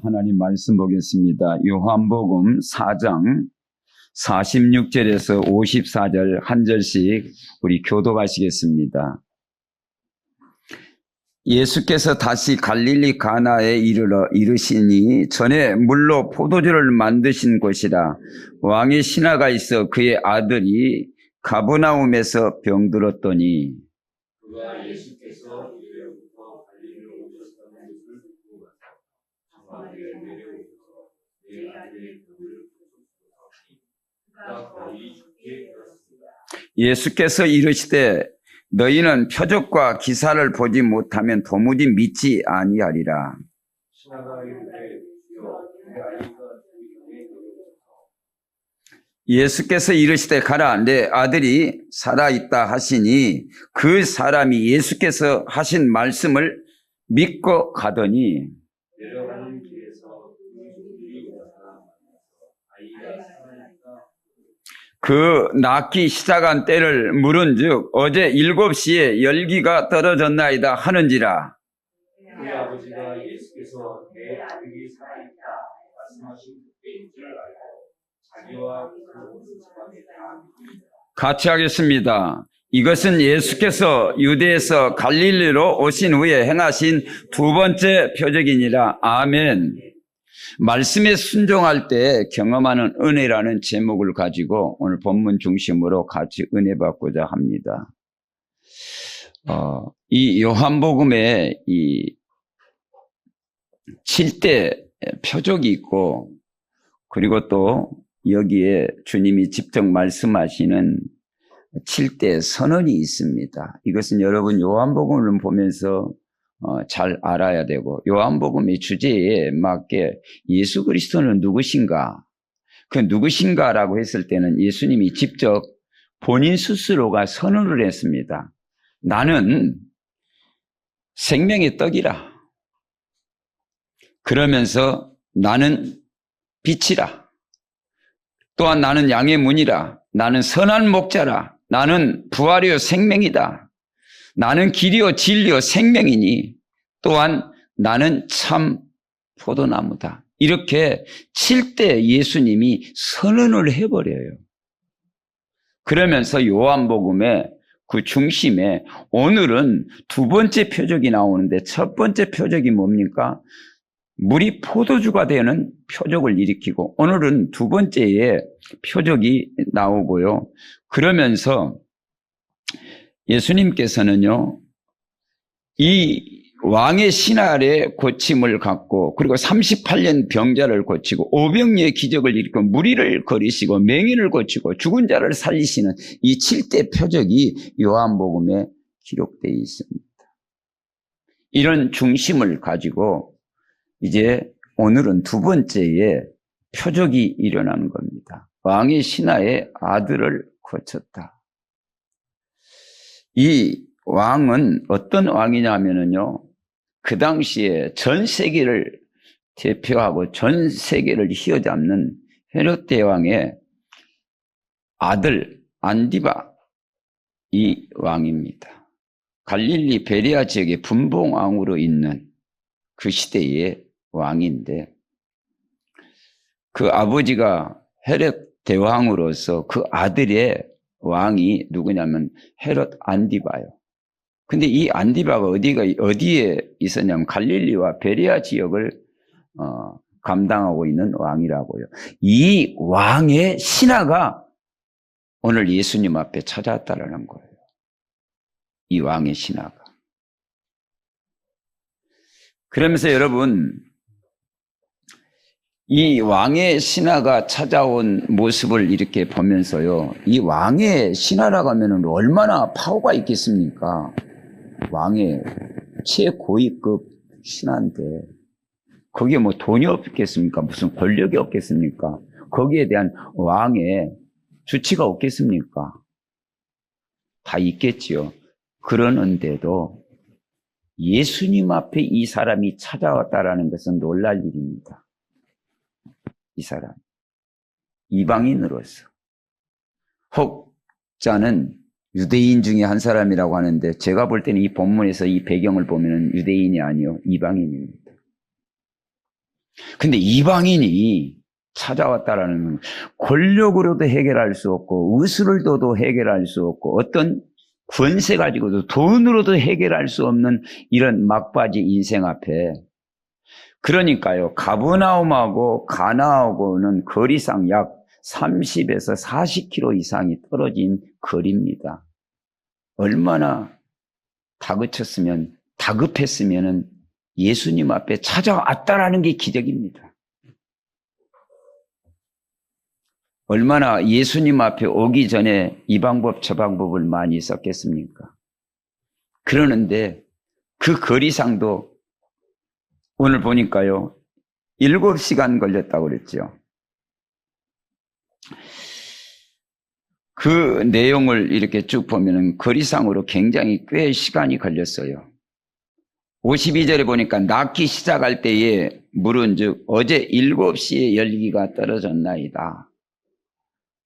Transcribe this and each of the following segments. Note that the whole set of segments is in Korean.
하나님 말씀 보겠습니다. 요한복음 4장 46절에서 54절 한 절씩 우리 교독하시겠습니다. 예수께서 다시 갈릴리 가나에 이르시니 전에 물로 포도주를 만드신 곳이라. 왕의 신하가 있어 그의 아들이 가버나움에서 병들었더니 그가 예수께서 이후로부터 갈릴리로 오셨다는 것을 듣고 가서 가버나움에 내려오셔서 내 아들의 병을 고쳤으니 그가 거의 죽게 되었습니다. 예수께서 이르시되 너희는 표적과 기사를 보지 못하면 도무지 믿지 아니하리라. 신하가 이르되 주여 내 아이가 죽기 전에 내려오셔서 예수께서 이르시되 가라, 내 아들이 살아있다 하시니 그 사람이 예수께서 하신 말씀을 믿고 가더니 내려가는 길에서 군중들이 나타나 만나서 아이가 살아있다. 그 낳기 시작한 때를 물은즉 어제 7시에 열기가 떨어졌나이다 하는지라. 그의 아버지가 예수께서 내 아들이 살아있다 말씀하신 그때인 줄 알고 자기와 그 온 집안에 다 믿습니다. 같이 하겠습니다. 이것은 예수께서 유대에서 갈릴리로 오신 후에 행하신 두 번째 표적이니라. 아멘. 말씀에 순종할 때 경험하는 은혜라는 제목을 가지고 오늘 본문 중심으로 같이 은혜 받고자 합니다. 이 요한복음에 이 7대 표적이 있고, 그리고 또 여기에 주님이 직접 말씀하시는 7대 선언이 있습니다. 이것은 여러분 요한복음을 보면서 잘 알아야 되고, 요한복음의 주제에 맞게 예수 그리스도는 누구신가? 그 누구신가라고 했을 때는 예수님이 직접 본인 스스로가 선언을 했습니다. 나는 생명의 떡이라. 그러면서 나는 빛이라. 또한 나는 양의 문이라. 나는 선한 목자라. 나는 부활이요 생명이다. 나는 길이요 진리요 생명이니 또한 나는 참 포도나무다. 이렇게 7대 예수님이 선언을 해버려요. 그러면서 요한복음의 그 중심에 오늘은 두 번째 표적이 나오는데, 첫 번째 표적이 뭡니까? 물이 포도주가 되는 표적을 일으키고, 오늘은 두 번째의 표적이 나오고요. 그러면서 예수님께서는요, 이 왕의 신할의 고침을 갖고, 그리고 38년 병자를 고치고, 오병이의 기적을 일으키고, 무리를 거리시고, 맹인을 고치고, 죽은 자를 살리시는 이 7대 표적이 요한복음에 기록되어 있습니다. 이런 중심을 가지고 이제 오늘은 두 번째의 표적이 일어나는 겁니다. 왕의 신하의 아들을 고쳤다. 이 왕은 어떤 왕이냐면요, 그 당시에 전 세계를 대표하고 전 세계를 휘어잡는 헤롯 대왕의 아들 안디바, 이 왕입니다. 갈릴리 베레아 지역의 분봉왕으로 있는 그 시대의 왕인데, 그 아버지가 헤롯 대왕으로서 그 아들의 왕이 누구냐면 헤롯 안디바요. 근데 이 안디바가 어디에 있었냐면 갈릴리와 베레아 지역을 감당하고 있는 왕이라고요. 이 왕의 신하가 오늘 예수님 앞에 찾아왔다라는 거예요. 이 왕의 신하가. 그러면서 여러분, 이 왕의 신하가 찾아온 모습을 이렇게 보면서요, 이 왕의 신하라고 하면 얼마나 파워가 있겠습니까? 왕의 최고위급 신하인데 거기에 뭐 돈이 없겠습니까? 무슨 권력이 없겠습니까? 거기에 대한 왕의 주치가 없겠습니까? 다 있겠지요. 그러는데도 예수님 앞에 이 사람이 찾아왔다라는 것은 놀랄 일입니다. 이 사람, 이방인으로서. 혹 자는 유대인 중에 한 사람이라고 하는데, 제가 볼 때는 이 본문에서 이 배경을 보면 유대인이 아니요 이방인입니다. 근데 이방인이 찾아왔다라는 건 권력으로도 해결할 수 없고 의술로도 해결할 수 없고 어떤 권세 가지고도 돈으로도 해결할 수 없는 이런 막바지 인생 앞에, 그러니까요, 가버나움하고 가나하고는 거리상 약 30에서 40km 이상이 떨어진 거리입니다. 얼마나 다급했으면 예수님 앞에 찾아왔다라는 게 기적입니다. 얼마나 예수님 앞에 오기 전에 이 방법 저 방법을 많이 썼겠습니까? 그러는데 그 거리상도 오늘 보니까요 7시간 걸렸다고 그랬죠. 그 내용을 이렇게 쭉 보면은 거리상으로 굉장히 꽤 시간이 걸렸어요. 52절에 보니까 낫기 시작할 때에 물은즉 어제 7시에 열기가 떨어졌나이다.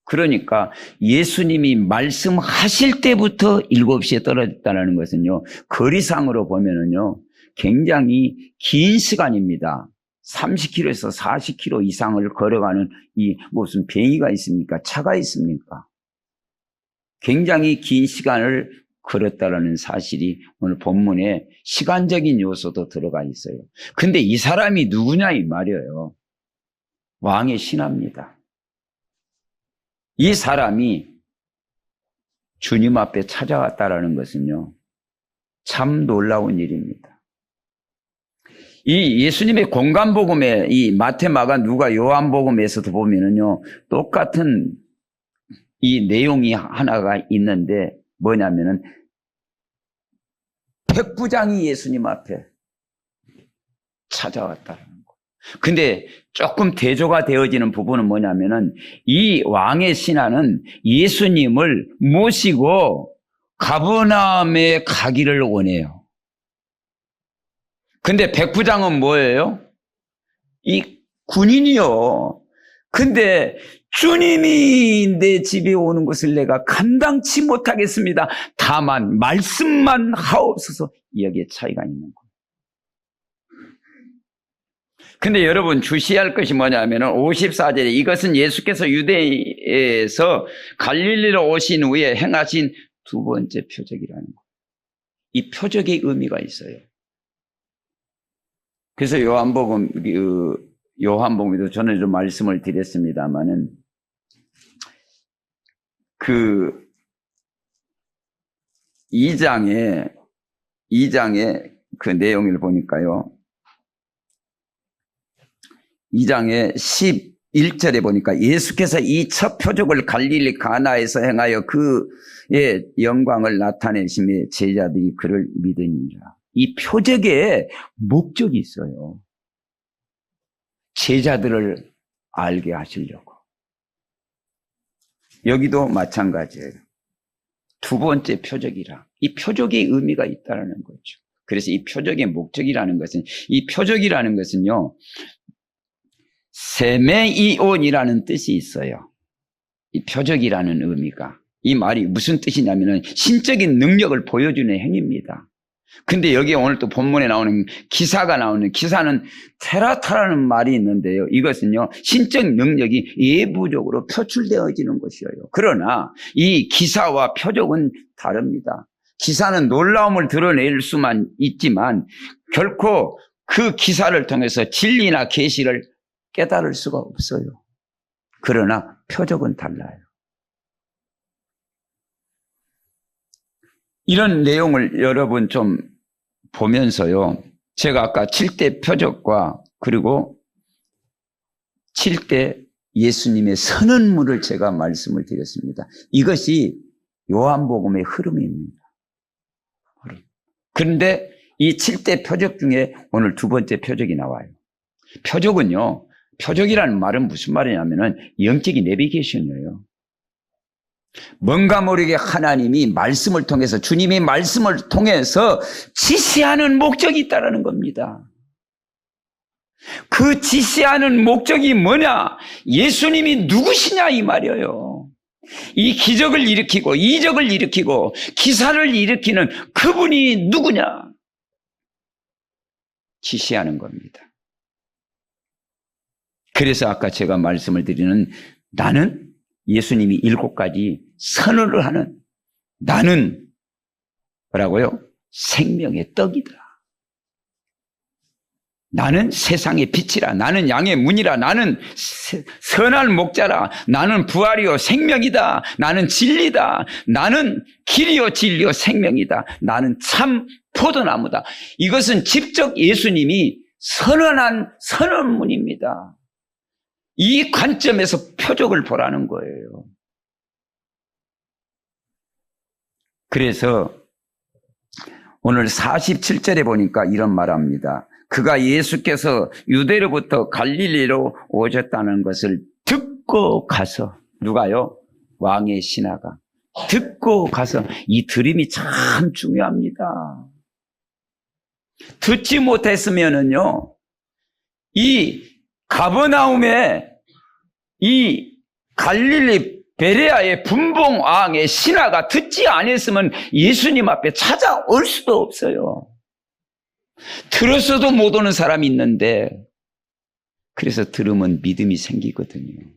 그러니까 예수님이 말씀하실 때부터 7시에 떨어졌다는 것은요, 거리상으로 보면은요 굉장히 긴 시간입니다. 30km에서 40km 이상을 걸어가는 이 무슨 비행기가 있습니까? 차가 있습니까? 굉장히 긴 시간을 걸었다라는 사실이 오늘 본문에 시간적인 요소도 들어가 있어요. 근데 이 사람이 누구냐 이 말이에요. 왕의 신하입니다. 이 사람이 주님 앞에 찾아왔다라는 것은요, 참 놀라운 일입니다. 이 예수님의 공간복음에 이 마태, 마가, 누가, 요한복음에서도 보면은요, 똑같은 이 내용이 하나가 있는데 뭐냐면은 백부장이 예수님 앞에 찾아왔다는 거. 근데 조금 대조가 되어지는 부분은 뭐냐면은 이 왕의 신하는 예수님을 모시고 가버나움에 가기를 원해요. 근데 백부장은 뭐예요? 이 군인이요. 근데 주님이 내 집에 오는 것을 내가 감당치 못하겠습니다. 다만 말씀만 하옵소서. 여기에 차이가 있는 거예요. 근데 여러분 주시할 것이 뭐냐면 54절에 이것은 예수께서 유대에서 갈릴리로 오신 후에 행하신 두 번째 표적이라는 거예요. 이 표적의 의미가 있어요. 그래서 요한복음에도 저는 좀 말씀을 드렸습니다만은 그 2장의 그 내용을 보니까요. 2장의 11절에 보니까 예수께서 이 첫 표적을 갈릴리 가나에서 행하여 그의 영광을 나타내심에 제자들이 그를 믿으니라. 이 표적에 목적이 있어요. 제자들을 알게 하시려고. 여기도 마찬가지예요. 두 번째 표적이라. 이 표적의 의미가 있다는 거죠. 그래서 이 표적의 목적이라는 것은, 이 표적이라는 것은요, 세메이온이라는 뜻이 있어요. 이 표적이라는 의미가. 이 말이 무슨 뜻이냐면은 신적인 능력을 보여주는 행위입니다. 근데 여기에 오늘 또 본문에 나오는 기사는 테라타라는 말이 있는데요. 이것은요, 신적 능력이 예부적으로 표출되어지는 것이에요. 그러나 이 기사와 표적은 다릅니다. 기사는 놀라움을 드러낼 수만 있지만 결코 그 기사를 통해서 진리나 계시를 깨달을 수가 없어요. 그러나 표적은 달라요. 이런 내용을 여러분 좀 보면서요, 제가 아까 7대 표적과 그리고 7대 예수님의 선언물을 제가 말씀을 드렸습니다. 이것이 요한복음의 흐름입니다. 그런데 이 7대 표적 중에 오늘 두 번째 표적이 나와요. 표적이라는 말은 무슨 말이냐면은 영적인 내비게이션이에요. 뭔가 모르게 하나님이 말씀을 통해서, 주님이 말씀을 통해서 지시하는 목적이 있다는 겁니다. 그 지시하는 목적이 뭐냐? 예수님이 누구시냐 이 말이에요. 이 기적을 일으키고 이적을 일으키고 기사를 일으키는 그분이 누구냐? 지시하는 겁니다. 그래서 아까 제가 말씀을 드리는 나는 예수님이 7가지 선언을 하는 나는 뭐라고요? 생명의 떡이다. 나는 세상의 빛이라. 나는 양의 문이라. 나는 선한 목자라. 나는 부활이요 생명이다. 나는 진리다. 나는 길이요 진리요 생명이다. 나는 참 포도나무다. 이것은 직접 예수님이 선언한 선언문입니다. 이 관점에서 표적을 보라는 거예요. 그래서 오늘 47절에 보니까 이런 말합니다. 그가 예수께서 유대로부터 갈릴리로 오셨다는 것을 듣고 가서, 누가요? 왕의 신하가 듣고 가서, 이 들음이 참 중요합니다. 듣지 못했으면은요, 이 가버나움에 이 갈릴리 베레아의 분봉왕의 신하가 듣지 않았으면 예수님 앞에 찾아올 수도 없어요. 들었어도 못 오는 사람이 있는데, 그래서 들으면 믿음이 생기거든요.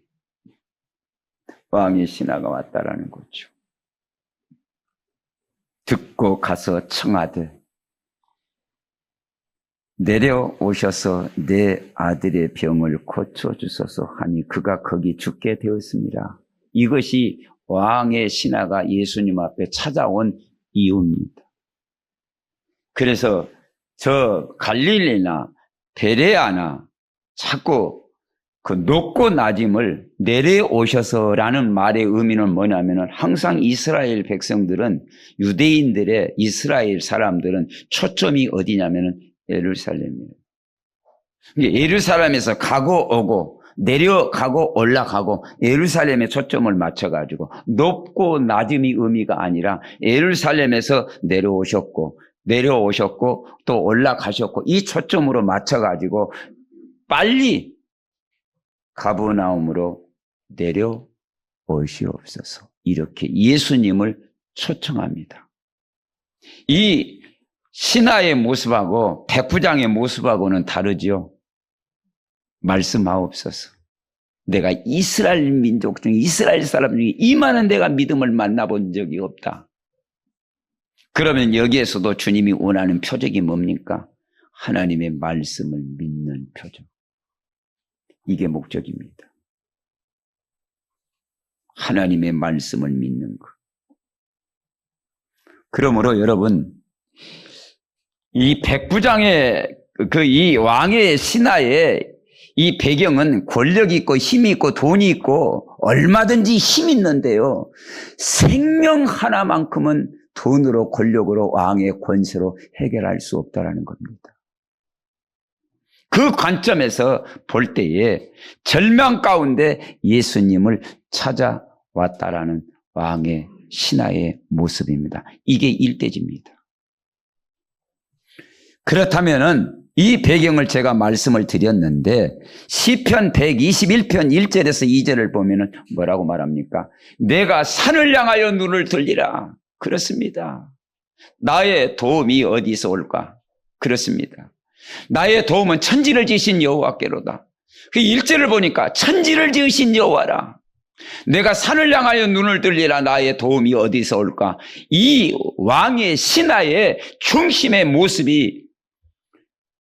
왕의 신하가 왔다라는 거죠. 듣고 가서 청하되 내려오셔서 내 아들의 병을 고쳐주소서 하니 그가 거기 죽게 되었습니다. 이것이 왕의 신하가 예수님 앞에 찾아온 이유입니다. 그래서 저 갈릴리나 베레아나 자꾸 그 높고 낮음을 내려오셔서라는 말의 의미는 뭐냐면은 항상 이스라엘 백성들은, 유대인들의 이스라엘 사람들은 초점이 어디냐면은 예루살렘이에요. 예루살렘에서 가고 오고 내려가고 올라가고 예루살렘에 초점을 맞춰가지고 높고 낮음이 의미가 아니라 예루살렘에서 내려오셨고 또 올라가셨고 이 초점으로 맞춰가지고 빨리 가버나움으로 내려오시옵소서. 이렇게 예수님을 초청합니다. 이 신하의 모습하고 백부장의 모습하고는 다르죠. 말씀하옵소서. 내가 이스라엘 민족 중에, 이스라엘 사람 중에 이만한 내가 믿음을 만나본 적이 없다. 그러면 여기에서도 주님이 원하는 표적이 뭡니까? 하나님의 말씀을 믿는 표적. 이게 목적입니다. 하나님의 말씀을 믿는 것. 그러므로 여러분, 이 백부장의 이 왕의 신하의 이 배경은 권력이 있고 힘이 있고 돈이 있고 얼마든지 힘이 있는데요, 생명 하나만큼은 돈으로 권력으로 왕의 권세로 해결할 수 없다라는 겁니다. 그 관점에서 볼 때에 절망 가운데 예수님을 찾아왔다라는 왕의 신하의 모습입니다. 이게 일대지입니다. 그렇다면은 이 배경을 제가 말씀을 드렸는데 시편 121편 1절에서 2절을 보면은 뭐라고 말합니까? 내가 산을 향하여 눈을 들리라. 그렇습니다. 나의 도움이 어디서 올까? 그렇습니다. 나의 도움은 천지를 지으신 여호와께로다. 그 1절을 보니까 천지를 지으신 여호와라. 내가 산을 향하여 눈을 들리라. 나의 도움이 어디서 올까? 이 왕의 신하의 중심의 모습이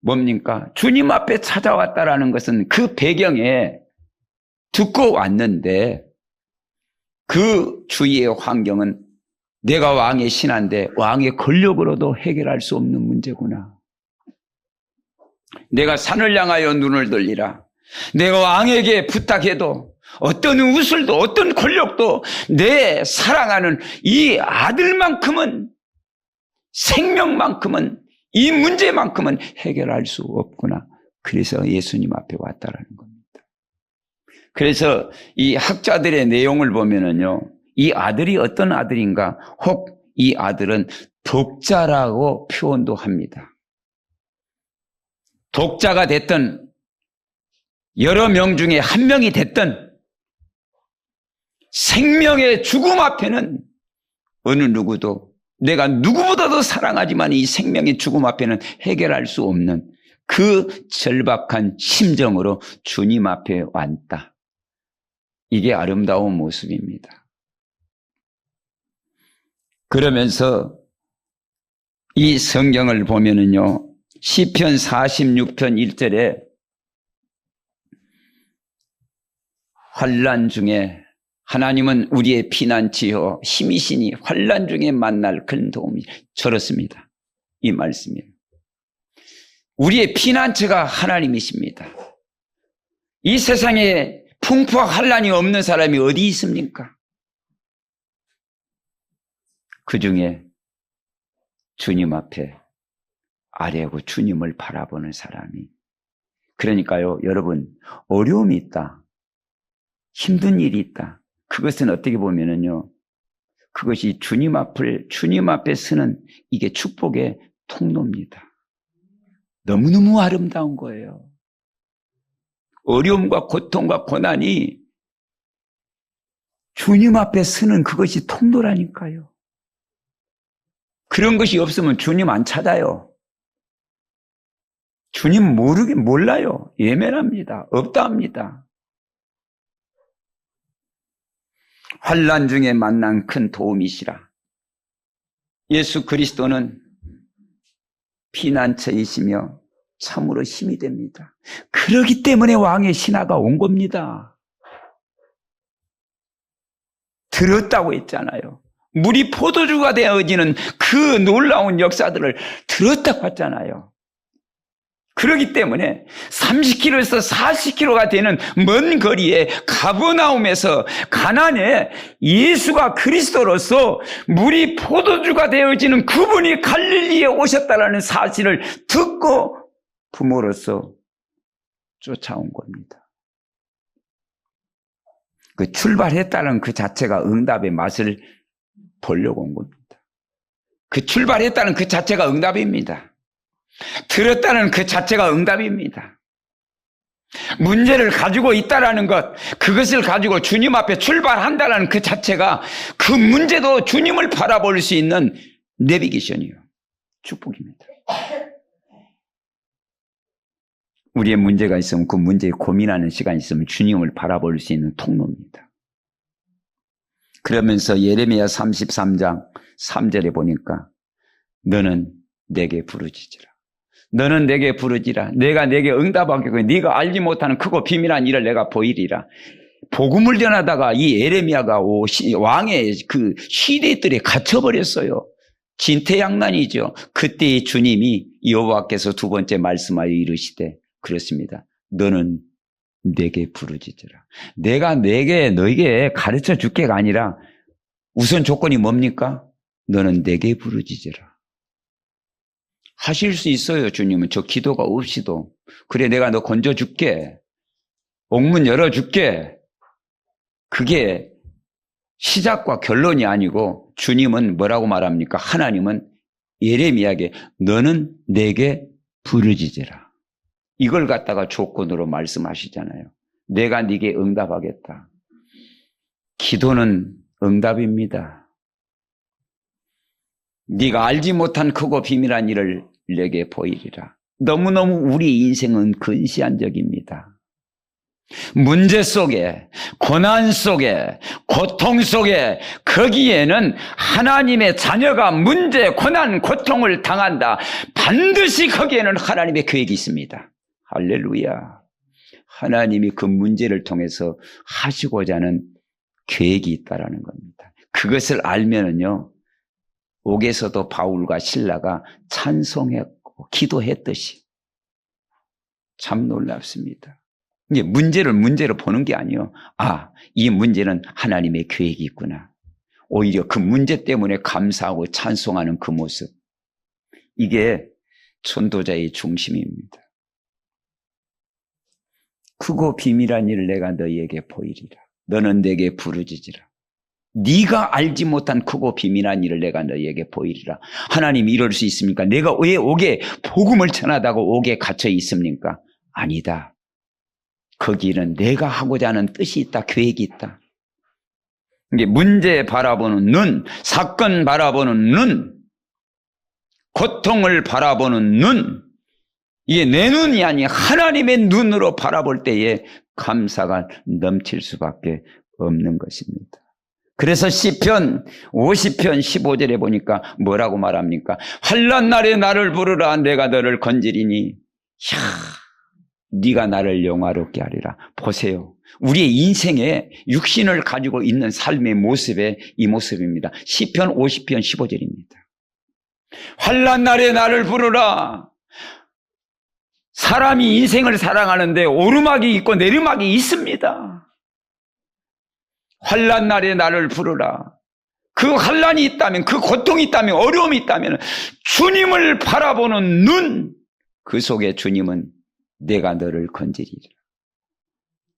뭡니까? 주님 앞에 찾아왔다라는 것은 그 배경에 듣고 왔는데 그 주위의 환경은 내가 왕의 신하인데 왕의 권력으로도 해결할 수 없는 문제구나. 내가 산을 향하여 눈을 들리라. 내가 왕에게 부탁해도 어떤 우술도 어떤 권력도 내 사랑하는 이 아들만큼은, 생명만큼은, 이 문제만큼은 해결할 수 없구나. 그래서 예수님 앞에 왔다라는 겁니다. 그래서 이 학자들의 내용을 보면은요, 이 아들이 어떤 아들인가? 혹 이 아들은 독자라고 표현도 합니다. 독자가 됐든 여러 명 중에 한 명이 됐든 생명의 죽음 앞에는 어느 누구도, 내가 누구보다도 사랑하지만 이 생명의 죽음 앞에는 해결할 수 없는 그 절박한 심정으로 주님 앞에 왔다. 이게 아름다운 모습입니다. 그러면서 이 성경을 보면은요, 시편 46편 1절에 환난 중에 하나님은 우리의 피난처요 힘이시니 환난 중에 만날 큰 도움이 저렇습니다. 이 말씀이에요. 우리의 피난처가 하나님이십니다. 이 세상에 풍파와 환난이 없는 사람이 어디 있습니까? 그 중에 주님 앞에 아뢰고 주님을 바라보는 사람이. 그러니까요, 여러분, 어려움이 있다, 힘든 일이 있다, 그것은 어떻게 보면은요, 그것이 주님 앞에 서는 이게 축복의 통로입니다. 너무너무 아름다운 거예요. 어려움과 고통과 고난이 주님 앞에 서는 그것이 통로라니까요. 그런 것이 없으면 주님 안 찾아요. 주님 몰라요. 예면합니다. 없다 합니다. 환난 중에 만난 큰 도움이시라. 예수 그리스도는 피난처이시며 참으로 힘이 됩니다. 그렇기 때문에 왕의 신하가 온 겁니다. 들었다고 했잖아요. 물이 포도주가 되어지는 그 놀라운 역사들을 들었다고 했잖아요. 그렇기 때문에 30km에서 40km가 되는 먼 거리에 가버나움에서 가나안에 예수가 그리스도로서 물이 포도주가 되어지는 그분이 갈릴리에 오셨다는 사실을 듣고 부모로서 쫓아온 겁니다. 그 출발했다는 그 자체가 응답의 맛을 보려고 온 겁니다. 그 출발했다는 그 자체가 응답입니다. 들었다는 그 자체가 응답입니다. 문제를 가지고 있다라는 것, 그것을 가지고 주님 앞에 출발한다는 그 자체가 그 문제도 주님을 바라볼 수 있는 내비게이션이요, 축복입니다. 우리의 문제가 있으면 그 문제에 고민하는 시간이 있으면 주님을 바라볼 수 있는 통로입니다. 그러면서 예레미야 33장 3절에 보니까 너는 내게 부르짖으라. 너는 내게 부르짖으라. 내가 내게 응답하겠고 네가 알지 못하는 크고 비밀한 일을 내가 보이리라. 복음을 전하다가 이 예레미야가 왕의 그 시대들에 갇혀버렸어요. 진퇴양난이죠. 그때 주님이 여호와께서 두 번째 말씀하여 이르시되 그렇습니다. 너는 내게 부르짖으라. 내가 너에게 가르쳐 줄게가 아니라 우선 조건이 뭡니까? 너는 내게 부르짖으라. 하실 수 있어요. 주님은 저 기도가 없이도. 그래, 내가 너 건져줄게, 옥문 열어줄게. 그게 시작과 결론이 아니고 주님은 뭐라고 말합니까? 하나님은 예레미야에게 너는 내게 부르짖으라, 이걸 갖다가 조건으로 말씀하시잖아요. 내가 네게 응답하겠다. 기도는 응답입니다. 네가 알지 못한 크고 비밀한 일을 내게 보이리라. 너무너무 우리 인생은 근시안적입니다. 문제 속에, 고난 속에, 고통 속에, 거기에는 하나님의 자녀가 문제, 고난, 고통을 당한다. 반드시 거기에는 하나님의 계획이 있습니다. 할렐루야. 하나님이 그 문제를 통해서 하시고자 하는 계획이 있다라는 겁니다. 그것을 알면은요, 옥에서도 바울과 실라가 찬송했고 기도했듯이 참 놀랍습니다. 이제 문제를 문제로 보는 게 아니에요. 아, 이 문제는 하나님의 계획이 있구나. 오히려 그 문제 때문에 감사하고 찬송하는 그 모습, 이게 전도자의 중심입니다. 크고 비밀한 일을 내가 너희에게 보이리라. 너는 내게 부르짖으라. 네가 알지 못한 크고 비밀한 일을 내가 너희에게 보이리라. 하나님 이럴 수 있습니까? 내가 왜 옥에 복음을 전하다가 옥에 갇혀 있습니까? 아니다. 거기는 내가 하고자 하는 뜻이 있다, 계획이 있다. 이게 문제 바라보는 눈, 사건 바라보는 눈, 고통을 바라보는 눈, 이게 내 눈이 아니 하나님의 눈으로 바라볼 때에 감사가 넘칠 수밖에 없는 것입니다. 그래서 시편 50편 15절에 보니까 뭐라고 말합니까? 환난 날에 나를 부르라 내가 너를 건지리니 네가 나를 영화롭게 하리라. 보세요. 우리의 인생에 육신을 가지고 있는 삶의 모습에 이 모습입니다. 시편 50편 15절입니다. 환난 날에 나를 부르라. 사람이 인생을 살아가는데 오르막이 있고 내리막이 있습니다. 환난 날에 나를 부르라. 그 환난이 있다면, 그 고통이 있다면, 어려움이 있다면 주님을 바라보는 눈, 그 속에 주님은 내가 너를 건지리라.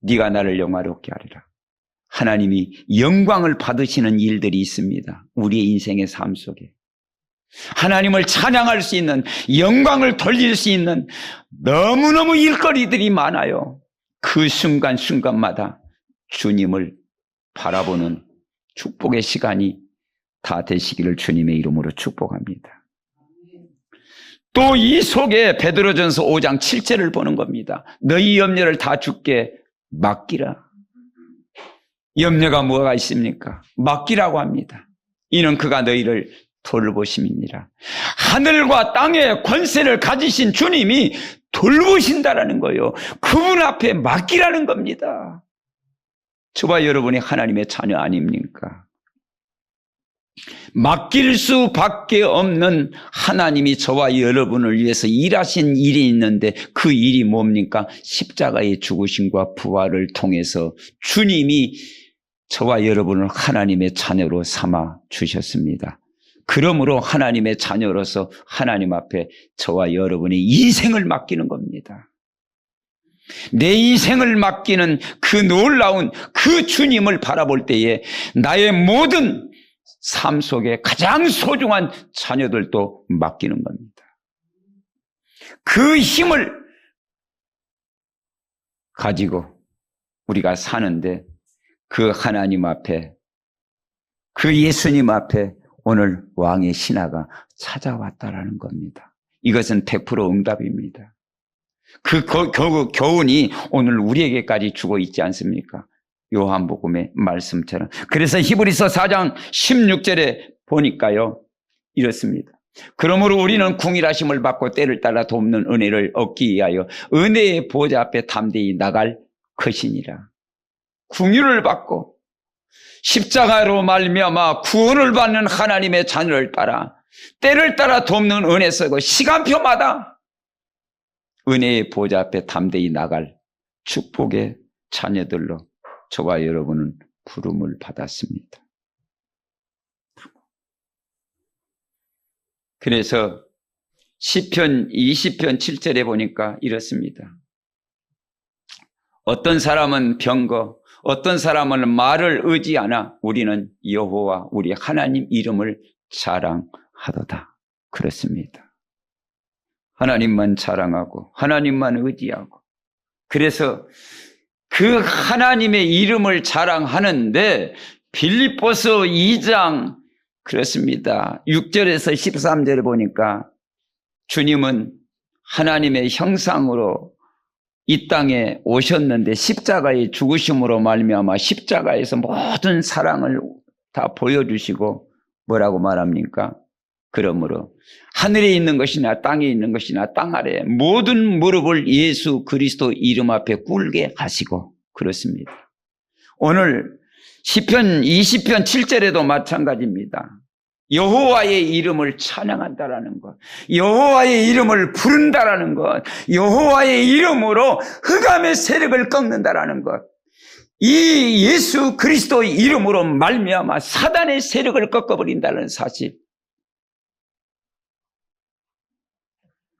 네가 나를 영화롭게 하리라. 하나님이 영광을 받으시는 일들이 있습니다. 우리의 인생의 삶 속에. 하나님을 찬양할 수 있는, 영광을 돌릴 수 있는 너무너무 일거리들이 많아요. 그 순간순간마다 주님을 바라보는 축복의 시간이 다 되시기를 주님의 이름으로 축복합니다. 또 이 속에 베드로전서 5장 7절을 보는 겁니다. 너희 염려를 다 주께 맡기라. 염려가 뭐가 있습니까? 맡기라고 합니다. 이는 그가 너희를 돌보심이니라. 하늘과 땅의 권세를 가지신 주님이 돌보신다라는 거예요. 그분 앞에 맡기라는 겁니다. 저와 여러분이 하나님의 자녀 아닙니까? 맡길 수밖에 없는 하나님이 저와 여러분을 위해서 일하신 일이 있는데 그 일이 뭡니까? 십자가의 죽으심과 부활을 통해서 주님이 저와 여러분을 하나님의 자녀로 삼아 주셨습니다. 그러므로 하나님의 자녀로서 하나님 앞에 저와 여러분의 인생을 맡기는 겁니다. 내 인생을 맡기는 그 놀라운 그 주님을 바라볼 때에 나의 모든 삶 속에 가장 소중한 자녀들도 맡기는 겁니다. 그 힘을 가지고 우리가 사는데 그 하나님 앞에, 그 예수님 앞에 오늘 왕의 신하가 찾아왔다라는 겁니다. 이것은 100% 응답입니다. 그 교훈이 오늘 우리에게까지 주고 있지 않습니까? 요한복음의 말씀처럼. 그래서 히브리서 4장 16절에 보니까요, 이렇습니다. 그러므로 우리는 궁일하심을 받고 때를 따라 돕는 은혜를 얻기 위하여 은혜의 보좌 앞에 담대히 나갈 것이니라. 궁유를 받고 십자가로 말미암아 구원을 받는 하나님의 자녀를 따라 때를 따라 돕는 은혜 쓰고 시간표마다 은혜의 보좌 앞에 담대히 나갈 축복의 자녀들로 저와 여러분은 부름을 받았습니다. 그래서 시편 20편 7절에 보니까 이렇습니다. 어떤 사람은 병거, 어떤 사람은 말을 의지하나 우리는 여호와 우리 하나님 이름을 자랑하도다. 그렇습니다. 하나님만 자랑하고 하나님만 의지하고, 그래서 그 하나님의 이름을 자랑하는데 빌립보서 2장 그렇습니다. 6절에서 13절에 보니까 주님은 하나님의 형상으로 이 땅에 오셨는데 십자가의 죽으심으로 말미암아 십자가에서 모든 사랑을 다 보여주시고 뭐라고 말합니까? 그러므로 하늘에 있는 것이나 땅에 있는 것이나 땅 아래 모든 무릎을 예수 그리스도 이름 앞에 꿇게 하시고, 그렇습니다. 오늘 시편 20편 7절에도 마찬가지입니다. 여호와의 이름을 찬양한다라는 것, 여호와의 이름을 부른다라는 것, 여호와의 이름으로 흑암의 세력을 꺾는다라는 것, 이 예수 그리스도의 이름으로 말미암아 사단의 세력을 꺾어버린다는 사실,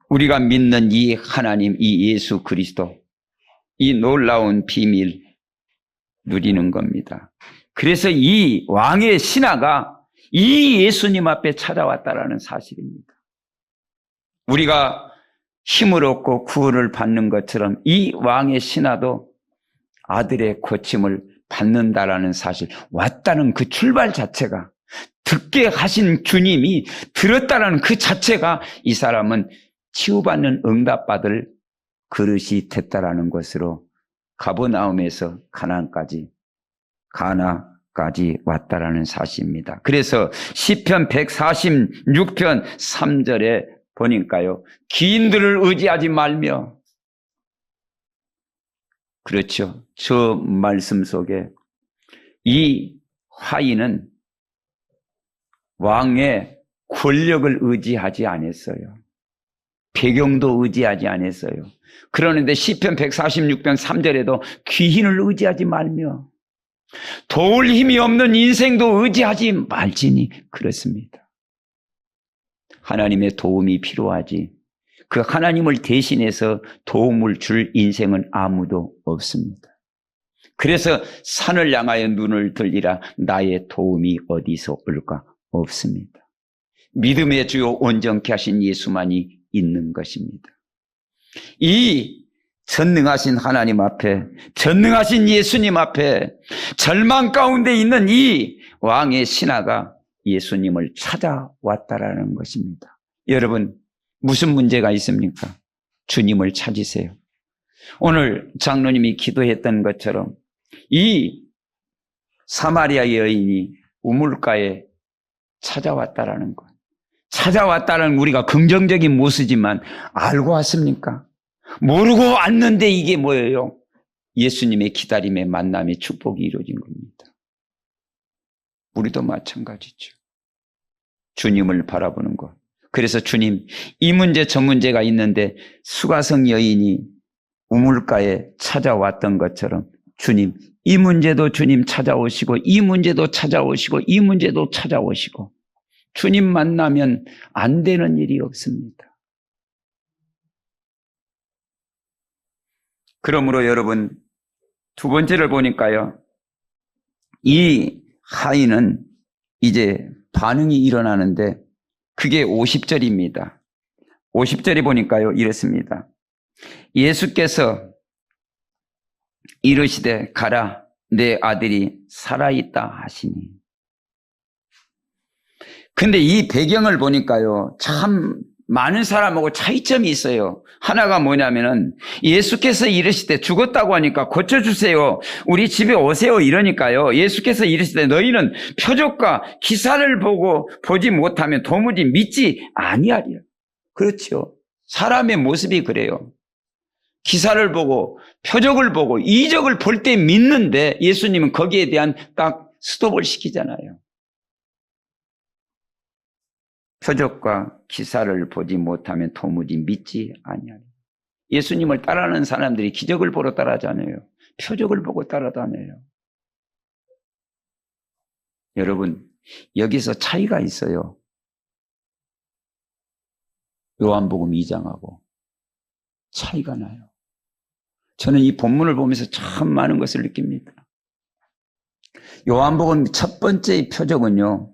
우리가 믿는 이 하나님, 이 예수 그리스도, 이 놀라운 비밀 누리는 겁니다. 그래서 이 왕의 신하가 이 예수님 앞에 찾아왔다라는 사실입니다. 우리가 힘을 얻고 구원을 받는 것처럼 이 왕의 신하도 아들의 고침을 받는다라는 사실, 왔다는 그 출발 자체가, 듣게 하신 주님이 들었다는 그 자체가 이 사람은 치유받는 응답받을 그릇이 됐다라는 것으로 가버나움에서 가나까지 왔다라는 사실입니다. 그래서 시편 146편 3절에 보니까요, 기인들을 의지하지 말며, 그렇죠. 저 말씀 속에 이 화인은 왕의 권력을 의지하지 않았어요. 배경도 의지하지 않았어요. 그러는데 시편 146편 3절에도 귀인을 의지하지 말며 도울 힘이 없는 인생도 의지하지 말지니 그렇습니다. 하나님의 도움이 필요하지 그 하나님을 대신해서 도움을 줄 인생은 아무도 없습니다. 그래서 산을 향하여 눈을 들리라 나의 도움이 어디서 올까? 없습니다. 믿음의 주요 온전케 하신 예수만이 있는 것입니다. 이 전능하신 하나님 앞에, 전능하신 예수님 앞에 절망 가운데 있는 이 왕의 신하가 예수님을 찾아왔다라는 것입니다. 여러분, 무슨 문제가 있습니까? 주님을 찾으세요. 오늘 장로님이 기도했던 것처럼 이 사마리아 여인이 우물가에 찾아왔다라는 것. 찾아왔다는 우리가 긍정적인 모습이지만 알고 왔습니까? 모르고 왔는데 이게 뭐예요? 예수님의 기다림의 만남의 축복이 이루어진 겁니다. 우리도 마찬가지죠. 주님을 바라보는 것. 그래서 주님, 이 문제 저 문제가 있는데 수가성 여인이 우물가에 찾아왔던 것처럼 주님, 이 문제도 주님 찾아오시고 이 문제도 찾아오시고 이 문제도 찾아오시고 주님 만나면 안 되는 일이 없습니다. 그러므로 여러분, 두 번째를 보니까요, 이 하인은 이제 반응이 일어나는데 그게 50절입니다. 50절에 보니까요, 이렇습니다. 예수께서 이르시되 가라, 내 아들이 살아있다 하시니. 근데 이 배경을 보니까요, 참 많은 사람하고 차이점이 있어요. 하나가 뭐냐면은 예수께서 이르시되 죽었다고 하니까 고쳐주세요. 우리 집에 오세요. 이러니까요. 예수께서 이르시되 너희는 표적과 기사를 보지 못하면 도무지 믿지 아니하리라. 그렇죠. 사람의 모습이 그래요. 기사를 보고 표적을 보고 이적을 볼 때 믿는데 예수님은 거기에 대한 딱 스톱을 시키잖아요. 표적과 기사를 보지 못하면 도무지 믿지 아니하리. 예수님을 따라하는 사람들이 기적을 보러 따라다녀요. 표적을 보고 따라다녀요. 여러분, 여기서 차이가 있어요. 요한복음 2장하고 차이가 나요. 저는 이 본문을 보면서 참 많은 것을 느낍니다. 요한복음 첫 번째 표적은요,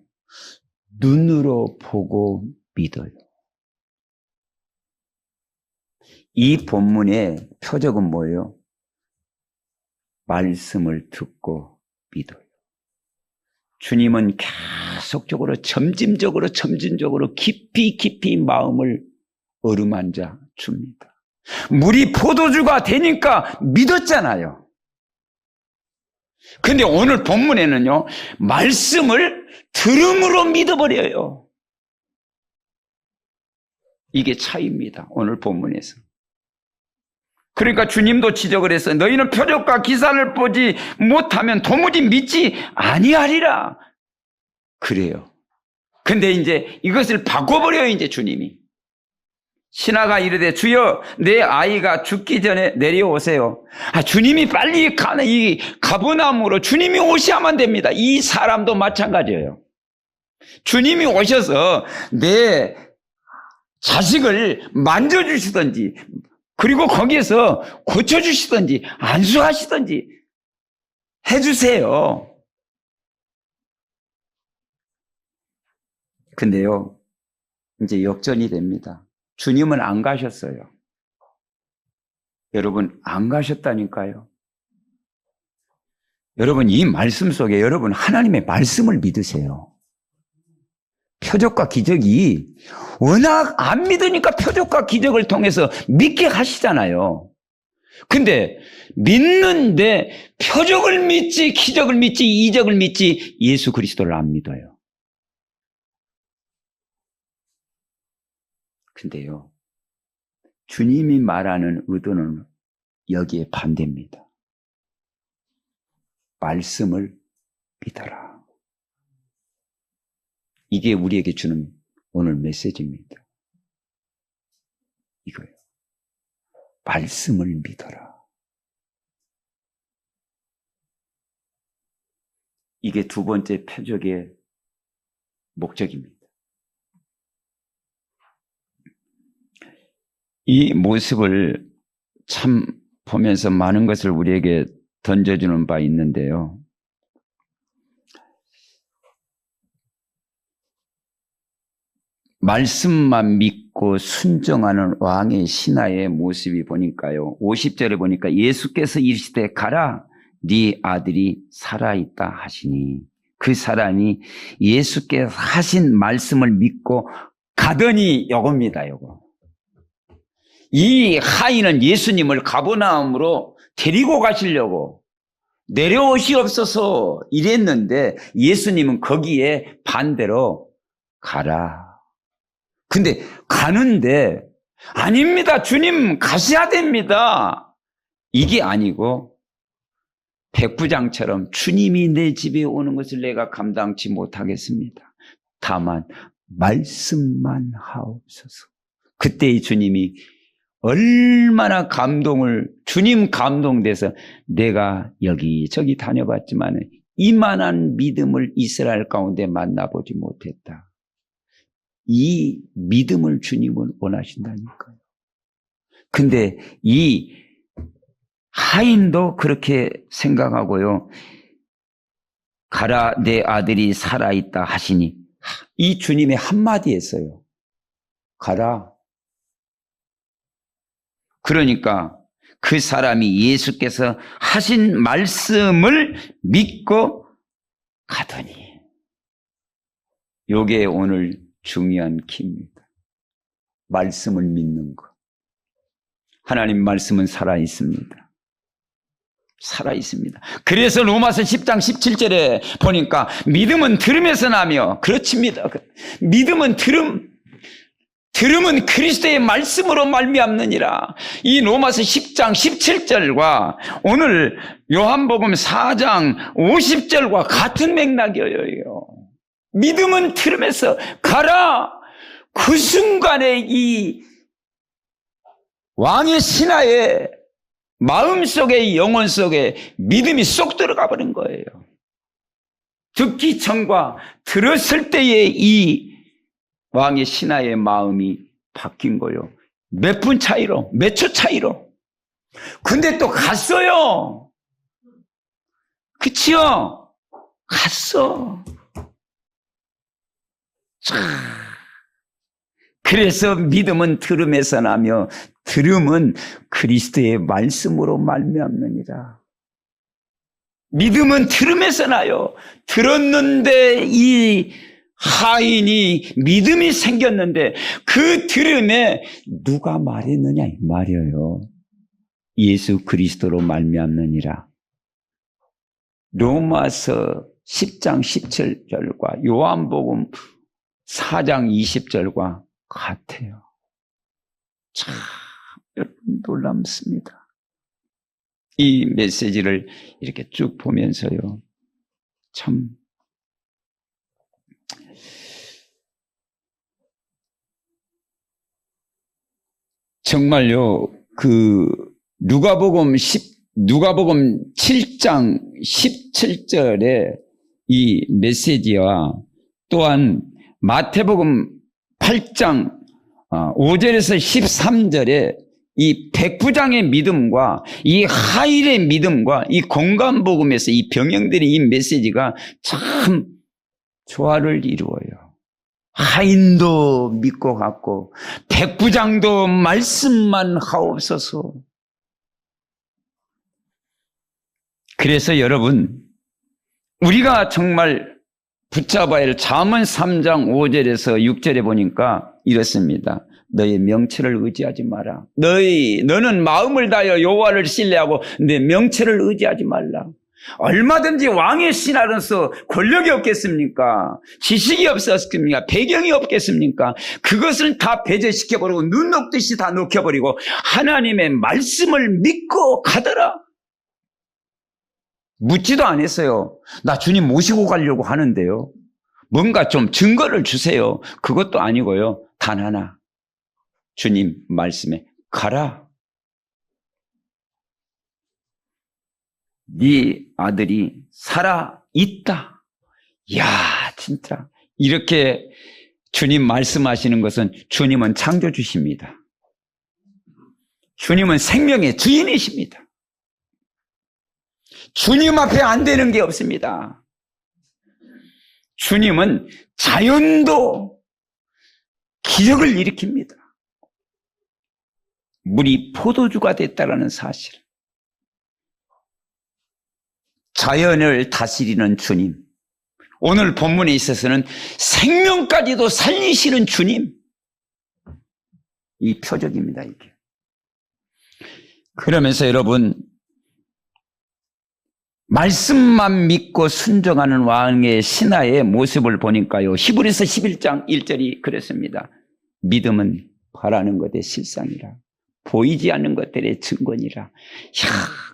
눈으로 보고 믿어요. 이 본문의 표적은 뭐예요? 말씀을 듣고 믿어요. 주님은 계속적으로 점진적으로 깊이 마음을 어루만져 줍니다. 물이 포도주가 되니까 믿었잖아요. 근데 오늘 본문에는요, 말씀을 들음으로 믿어버려요. 이게 차이입니다. 오늘 본문에서. 그러니까 주님도 지적을 했어요. 너희는 표적과 기사를 보지 못하면 도무지 믿지 아니하리라. 그래요. 근데 이제 이것을 바꿔버려요, 이제 주님이. 신하가 이르되 주여 내 아이가 죽기 전에 내려오세요. 주님이 빨리 가는 이 가버나움으로 주님이 오셔야만 됩니다. 이 사람도 마찬가지예요. 주님이 오셔서 내 자식을 만져주시든지 그리고 거기에서 고쳐주시든지 안수하시든지 해주세요. 근데요, 이제 역전이 됩니다. 주님은 안 가셨어요. 여러분, 안 가셨다니까요. 여러분, 이 말씀 속에 여러분 하나님의 말씀을 믿으세요. 표적과 기적이 워낙 안 믿으니까 표적과 기적을 통해서 믿게 하시잖아요. 근데 믿는데 표적을 믿지, 기적을 믿지, 이적을 믿지 예수 그리스도를 안 믿어요. 근데요, 주님이 말하는 의도는 여기에 반대입니다. 말씀을 믿어라. 이게 우리에게 주는 오늘 메시지입니다. 이거예요. 말씀을 믿어라. 이게 두 번째 표적의 목적입니다. 이 모습을 참 보면서 많은 것을 우리에게 던져주는 바 있는데요. 말씀만 믿고 순종하는 왕의 신하의 모습이 보니까요. 50절에 보니까 예수께서 이르시되 가라 네 아들이 살아있다 하시니 그 사람이 예수께서 하신 말씀을 믿고 가더니 요겁니다. 요거. 이 하인은 예수님을 가버나움으로 데리고 가시려고 내려오시옵소서 이랬는데 예수님은 거기에 반대로 가라. 근데 가는데 아닙니다. 주님 가셔야 됩니다. 이게 아니고 백부장처럼 주님이 내 집에 오는 것을 내가 감당치 못하겠습니다. 다만 말씀만 하옵소서. 그때 주님이 얼마나 주님 감동돼서 내가 여기저기 다녀봤지만 이만한 믿음을 이스라엘 가운데 만나보지 못했다. 이 믿음을 주님은 원하신다니까요. 근데 이 하인도 그렇게 생각하고요. 가라 내 아들이 살아있다 하시니 이 주님의 한마디였어요. 가라. 그러니까 그 사람이 예수께서 하신 말씀을 믿고 가더니 요게 오늘 중요한 키입니다. 말씀을 믿는 것. 하나님 말씀은 살아있습니다. 살아있습니다. 그래서 로마서 10장 17절에 보니까 믿음은 들음에서 나며 그렇습니다. 믿음은 들음은 그리스도의 말씀으로 말미암느니라. 이 로마서 10장 17절과 오늘 요한복음 4장 50절과 같은 맥락이에요. 믿음은 들음에서 가라. 그 순간에 이 왕의 신하의 마음속에 영혼 속에 믿음이 쏙 들어가 버린 거예요. 듣기 전과 들었을 때의 이 왕의 신하의 마음이 바뀐 거예요. 몇 분 차이로, 몇 초 차이로. 근데 또 갔어요. 그치요? 갔어. 그래서 믿음은 들음에서 나며 들음은 그리스도의 말씀으로 말미암느니라. 믿음은 들음에서 나요. 들었는데 이 하인이 믿음이 생겼는데 그 들음에 누가 말했느냐 이 말이에요. 예수 그리스도로 말미암느니라. 로마서 10장 17절과 요한복음 4장 20절과 같아요. 참 여러분 놀랍습니다. 이 메시지를 이렇게 쭉 보면서요. 참 정말요. 그 누가복음 7장 17절에 이 메시지와 또한 마태복음 8장 5절에서 13절에 이 백부장의 믿음과 이 하인의 믿음과 이 공간복음에서 이 병영들의 이 메시지가 참 조화를 이루어요. 하인도 믿고 갔고 백부장도 말씀만 하옵소서. 그래서 여러분 우리가 정말 붙잡아야 할 잠언 3장 5절에서 6절에 보니까 이렇습니다. 너의 명체를 의지하지 마라. 너는 마음을 다하여 여호와를 신뢰하고 내 명체를 의지하지 말라. 얼마든지 왕의 신하로서 권력이 없겠습니까? 지식이 없었습니까? 배경이 없겠습니까? 그것을 다 배제시켜버리고 눈 녹듯이 다 녹여버리고 하나님의 말씀을 믿고 가더라. 묻지도 않았어요. 나 주님 모시고 가려고 하는데요. 뭔가 좀 증거를 주세요. 그것도 아니고요. 단 하나. 주님 말씀에 가라. 네 아들이 살아있다. 이야, 진짜. 이렇게 주님 말씀하시는 것은 주님은 창조주십니다. 주님은 생명의 주인이십니다. 주님 앞에 안 되는 게 없습니다. 주님은 자연도 기적을 일으킵니다. 물이 포도주가 됐다라는 사실. 자연을 다스리는 주님. 오늘 본문에 있어서는 생명까지도 살리시는 주님. 이 표적입니다, 이게. 그러면서 여러분, 말씀만 믿고 순종하는 왕의 신하의 모습을 보니까요. 히브리서 11장 1절이 그랬습니다. 믿음은 바라는 것의 실상이라. 보이지 않는 것들의 증거니라.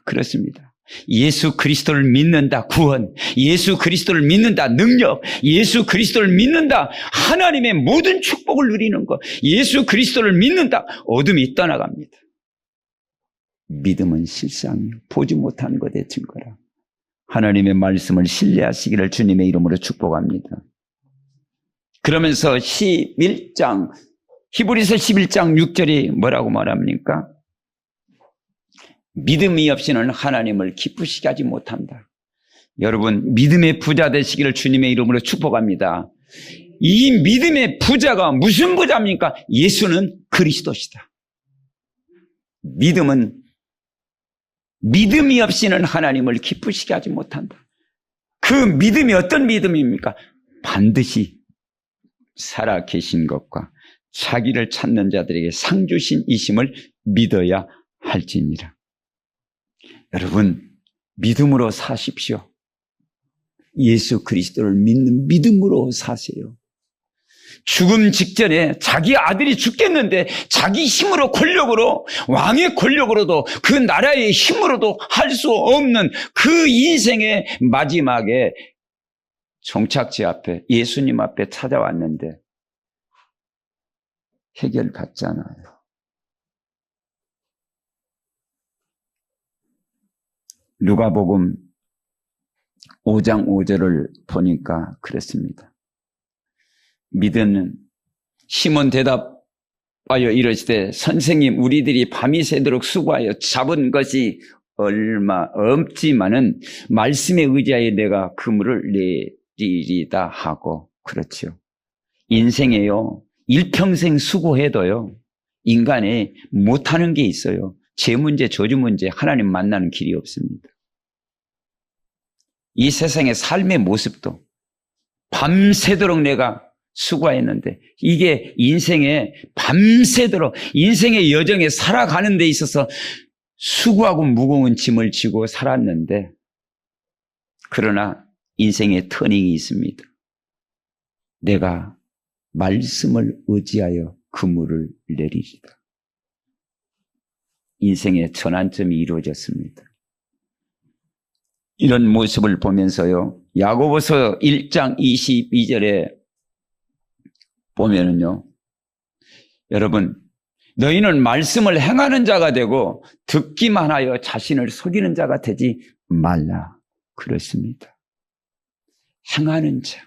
그렇습니다. 예수 그리스도를 믿는다 구원, 예수 그리스도를 믿는다 능력, 예수 그리스도를 믿는다 하나님의 모든 축복을 누리는 것, 예수 그리스도를 믿는다 어둠이 떠나갑니다. 믿음은 실상이요 보지 못하는 것의 증거라. 하나님의 말씀을 신뢰하시기를 주님의 이름으로 축복합니다. 그러면서 히브리서 11장 6절이 뭐라고 말합니까? 믿음이 없이는 하나님을 기쁘시게 하지 못한다. 여러분, 믿음의 부자 되시기를 주님의 이름으로 축복합니다. 이 믿음의 부자가 무슨 부자입니까? 예수는 그리스도시다. 믿음이 없이는 하나님을 기쁘시게 하지 못한다. 그 믿음이 어떤 믿음입니까? 반드시 살아 계신 것과 자기를 찾는 자들에게 상 주신 이심을 믿어야 할지니라. 여러분, 믿음으로 사십시오. 예수 그리스도를 믿는 믿음으로 사세요. 죽음 직전에 자기 아들이 죽겠는데 자기 힘으로 권력으로 왕의 권력으로도 그 나라의 힘으로도 할 수 없는 그 인생의 마지막에 종착지 앞에 예수님 앞에 찾아왔는데 해결받지 않아요. 누가복음 5장 5절을 보니까 그렇습니다. 믿은 시몬 대답하여 이르시되 선생님 우리들이 밤이 새도록 수고하여 잡은 것이 얼마 없지만은 말씀에 의지하여 내가 그물을 내리리다 하고 그렇죠. 인생에요 일평생 수고해도요 인간이 못하는 게 있어요. 죄 문제, 저주 문제, 하나님 만나는 길이 없습니다. 이 세상의 삶의 모습도 밤새도록 내가 수고했는데 이게 인생에 밤새도록 인생의 여정에 살아가는 데 있어서 수고하고 무거운 짐을 지고 살았는데 그러나 인생의 터닝이 있습니다. 내가 말씀을 의지하여 그물을 내리리다. 인생의 전환점이 이루어졌습니다. 이런 모습을 보면서요. 야고보서 1장 22절에 보면은요. 여러분, 너희는 말씀을 행하는 자가 되고 듣기만 하여 자신을 속이는 자가 되지 말라. 그렇습니다. 행하는 자,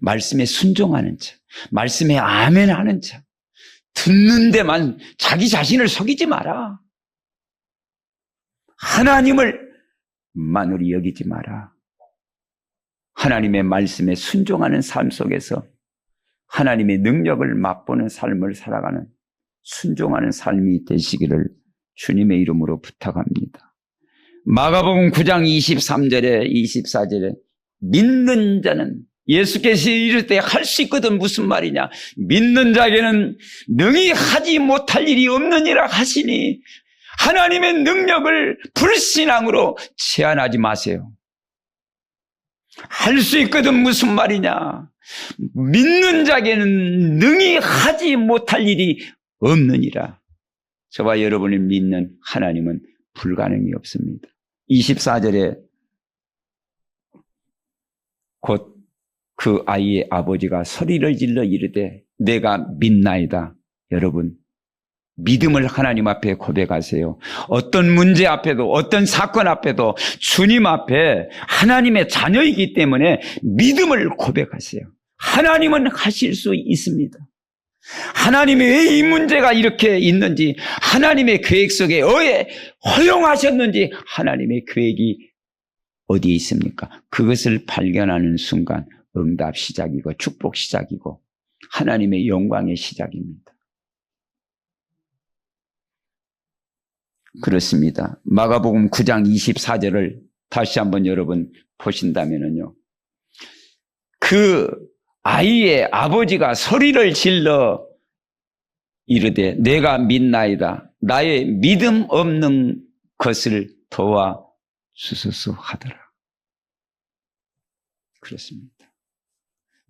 말씀에 순종하는 자, 말씀에 아멘하는 자, 듣는 데만 자기 자신을 속이지 마라. 하나님을 만으로 여기지 마라. 하나님의 말씀에 순종하는 삶 속에서 하나님의 능력을 맛보는 삶을 살아가는 순종하는 삶이 되시기를 주님의 이름으로 부탁합니다. 마가복음 9장 23절에 24절에 믿는 자는 예수께서 이럴 때 할 수 있거든. 무슨 말이냐? 믿는 자에게는 능히 하지 못할 일이 없느니라 하시니 하나님의 능력을 불신앙으로 제한하지 마세요. 할 수 있거든. 무슨 말이냐? 믿는 자에게는 능히 하지 못할 일이 없느니라. 저와 여러분이 믿는 하나님은 불가능이 없습니다. 24절에 곧 그 아이의 아버지가 소리를 질러 이르되 내가 믿나이다. 여러분, 믿음을 하나님 앞에 고백하세요. 어떤 문제 앞에도, 어떤 사건 앞에도 주님 앞에 하나님의 자녀이기 때문에 믿음을 고백하세요. 하나님은 하실 수 있습니다. 하나님이 왜 이 문제가 이렇게 있는지, 하나님의 계획 속에 왜 허용하셨는지, 하나님의 계획이 어디에 있습니까? 그것을 발견하는 순간 응답 시작이고 축복 시작이고 하나님의 영광의 시작입니다. 그렇습니다. 마가복음 9장 24절을 다시 한번 여러분 보신다면요, 그 아이의 아버지가 소리를 질러 이르되 내가 믿나이다. 나의 믿음 없는 것을 도와주소서 하더라. 그렇습니다.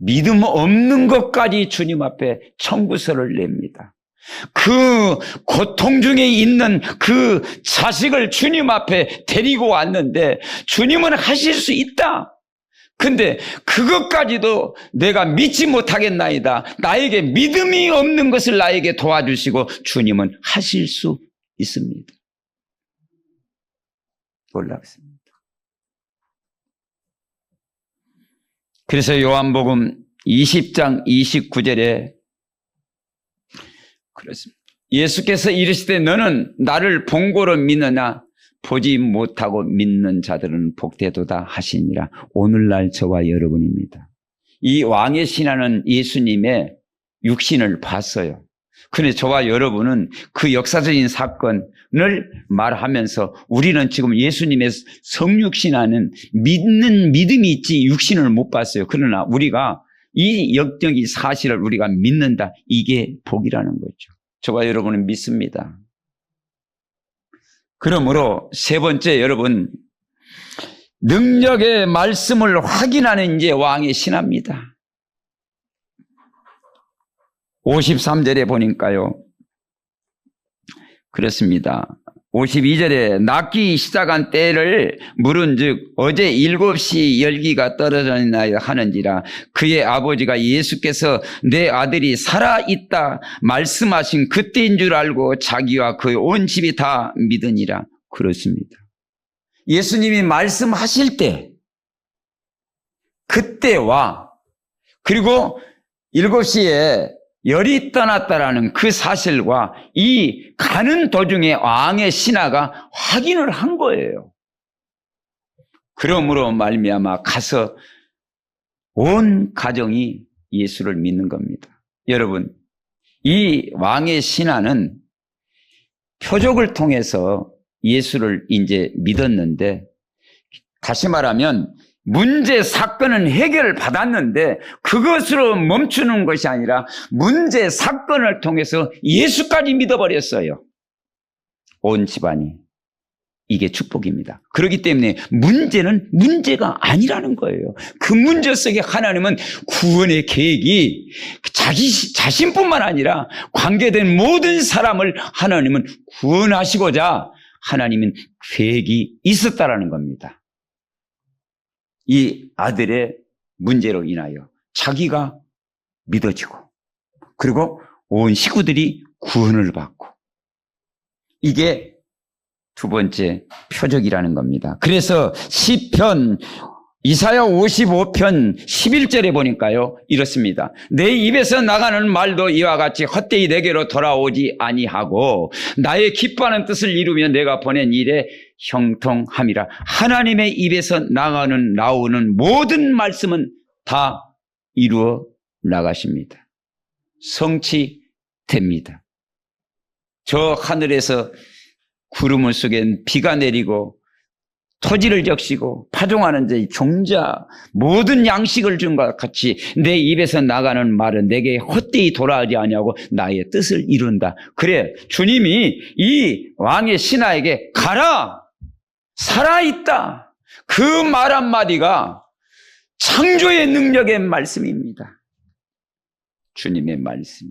믿음 없는 것까지 주님 앞에 청구서를 냅니다. 그 고통 중에 있는 그 자식을 주님 앞에 데리고 왔는데 주님은 하실 수 있다. 근데 그것까지도 내가 믿지 못하겠나이다. 나에게 믿음이 없는 것을 나에게 도와주시고 주님은 하실 수 있습니다. 놀랍습니다. 그래서 요한복음 20장 29절에 그렇습니다. 예수께서 이르시되 너는 나를 본고로 믿느냐? 보지 못하고 믿는 자들은 복되도다 하시니라. 오늘날 저와 여러분입니다. 이 왕의 신하는 예수님의 육신을 봤어요. 그런데 저와 여러분은 그 역사적인 사건을 말하면서 우리는 지금 예수님의 성육신하는 믿는 믿음이 있지 육신을 못 봤어요. 그러나 우리가 이 역적인 사실을 우리가 믿는다. 이게 복이라는 거죠. 저와 여러분은 믿습니다. 그러므로 세 번째, 여러분, 능력의 말씀을 확인하는 이제 왕의 신하입니다. 53절에 보니까요, 그렇습니다. 52절에 낫기 시작한 때를 물은즉 어제 7시 열기가 떨어졌나요 하는지라. 그의 아버지가 예수께서 내 아들이 살아있다 말씀하신 그때인 줄 알고 자기와 그의 온 집이 다 믿으니라. 그렇습니다. 예수님이 말씀하실 때, 그때와 그리고 7시에 열이 떠났다라는 그 사실과 이 가는 도중에 왕의 신하가 확인을 한 거예요. 그러므로 말미암아 가서 온 가정이 예수를 믿는 겁니다. 여러분, 이 왕의 신하는 표적을 통해서 예수를 이제 믿었는데, 다시 말하면 문제 사건은 해결을 받았는데 그것으로 멈추는 것이 아니라 문제 사건을 통해서 예수까지 믿어버렸어요. 온 집안이. 이게 축복입니다. 그렇기 때문에 문제는 문제가 아니라는 거예요. 그 문제 속에 하나님은 구원의 계획이 자신뿐만 아니라 관계된 모든 사람을 하나님은 구원하시고자 하나님은 계획이 있었다라는 겁니다. 이 아들의 문제로 인하여 자기가 믿어지고 그리고 온 식구들이 구원을 받고, 이게 두 번째 표적이라는 겁니다. 그래서 시편 이사야 55편 11절에 보니까요, 이렇습니다. 내 입에서 나가는 말도 이와 같이 헛되이 내게로 돌아오지 아니하고 나의 기뻐하는 뜻을 이루며 내가 보낸 일에 형통함이라. 하나님의 입에서 나오는 모든 말씀은 다 이루어 나가십니다. 성취됩니다. 저 하늘에서 구름 속에 비가 내리고 토지를 적시고 파종하는 자 종자 모든 양식을 준 것 같이 내 입에서 나가는 말은 내게 헛되이 돌아오지 아니하고 나의 뜻을 이룬다. 그래, 주님이 이 왕의 신하에게 가라, 살아있다, 그 말 한마디가 창조의 능력의 말씀입니다. 주님의 말씀.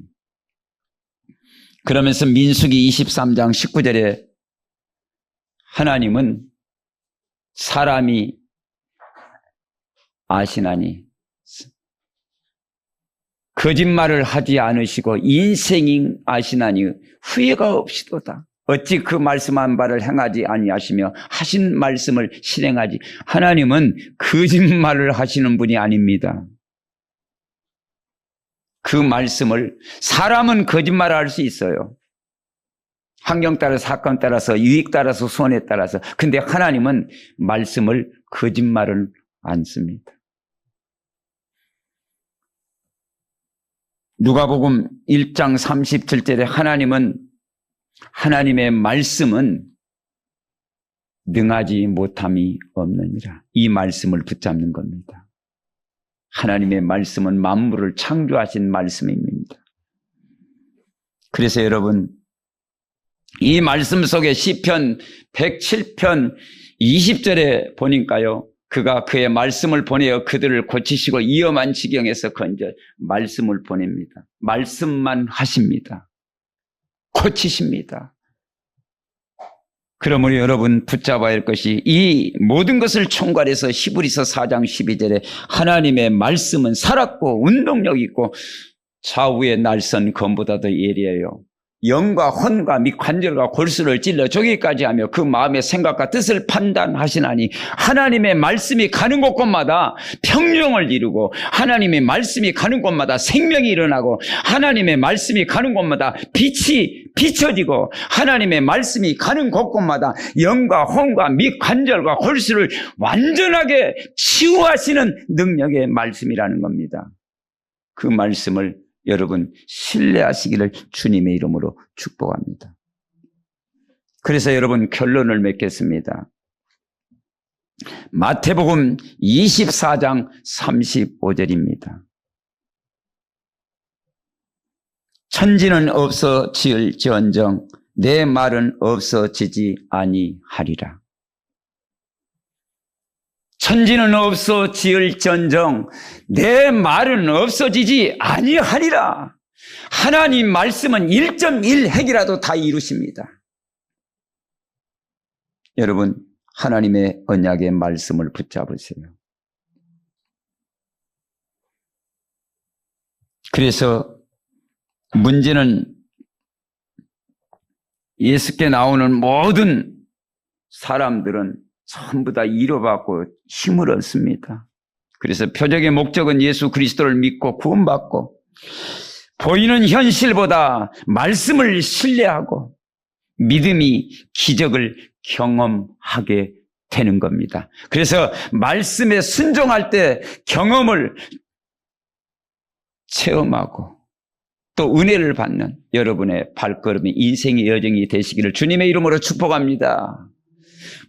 그러면서 민수기 23장 19절에 하나님은 사람이 아시나니 거짓말을 하지 않으시고 인생이 아시나니 후회가 없이도다. 어찌 그 말씀한 바를 행하지 아니하시며 하신 말씀을 실행하지. 하나님은 거짓말을 하시는 분이 아닙니다. 그 말씀을, 사람은 거짓말을 할 수 있어요. 환경 따라서, 사건 따라서, 유익 따라서, 손해 따라서. 근데 하나님은 말씀을 거짓말을 안 씁니다. 누가복음 1장 37절에 하나님의 말씀은 능하지 못함이 없느니라. 이 말씀을 붙잡는 겁니다. 하나님의 말씀은 만물을 창조하신 말씀입니다. 그래서 여러분, 이 말씀 속에 시편 107편 20절에 보니까요, 그가 그의 말씀을 보내어 그들을 고치시고 위험한 지경에서 건져 말씀을 보냅니다. 말씀만 하십니다. 고치십니다. 그러므로 여러분 붙잡아야 할 것이 이 모든 것을 총괄해서 히브리서 4장 12절에 하나님의 말씀은 살았고 운동력 있고 좌우의 날선 검보다도 예리해요. 영과 혼과 및 관절과 골수를 찔러 저기까지 하며 그 마음의 생각과 뜻을 판단하시나니 하나님의 말씀이 가는 곳곳마다 평령을 이루고 하나님의 말씀이 가는 곳마다 생명이 일어나고 하나님의 말씀이 가는 곳마다 빛이 비춰지고 하나님의 말씀이 가는 곳곳마다 영과 혼과 및 관절과 골수를 완전하게 치유하시는 능력의 말씀이라는 겁니다. 그 말씀을 여러분 신뢰하시기를 주님의 이름으로 축복합니다. 그래서 여러분 결론을 맺겠습니다. 마태복음 24장 35절입니다. 천지는 없어질지언정 내 말은 없어지지 아니하리라. 천지는 없어질지언정 내 말은 없어지지 아니하리라. 하나님 말씀은 1.1 핵이라도 다 이루십니다. 여러분, 하나님의 언약의 말씀을 붙잡으세요. 그래서 문제는 예수께 나오는 모든 사람들은 전부 다 위로받고 힘을 얻습니다. 그래서 표적의 목적은 예수 그리스도를 믿고 구원받고 보이는 현실보다 말씀을 신뢰하고 믿음이 기적을 경험하게 되는 겁니다. 그래서 말씀에 순종할 때 경험을 체험하고 또 은혜를 받는 여러분의 발걸음이 인생의 여정이 되시기를 주님의 이름으로 축복합니다.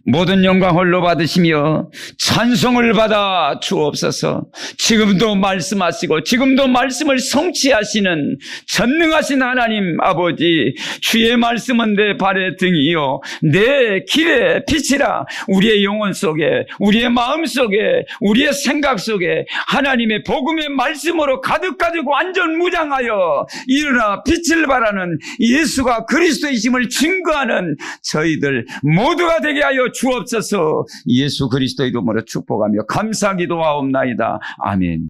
모든 영광 홀로 받으시며 찬송을 받아 주옵소서. 지금도 말씀하시고 지금도 말씀을 성취하시는 전능하신 하나님 아버지, 주의 말씀은 내 발의 등이요 내 길의 빛이라. 우리의 영혼 속에, 우리의 마음 속에, 우리의 생각 속에 하나님의 복음의 말씀으로 가득가지고 완전 무장하여 일어나 빛을 발하는 예수가 그리스도이심을 증거하는 저희들 모두가 되게 하여 주옵소서. 예수 그리스도 이름으로 축복하며 감사 기도하옵나이다. 아멘.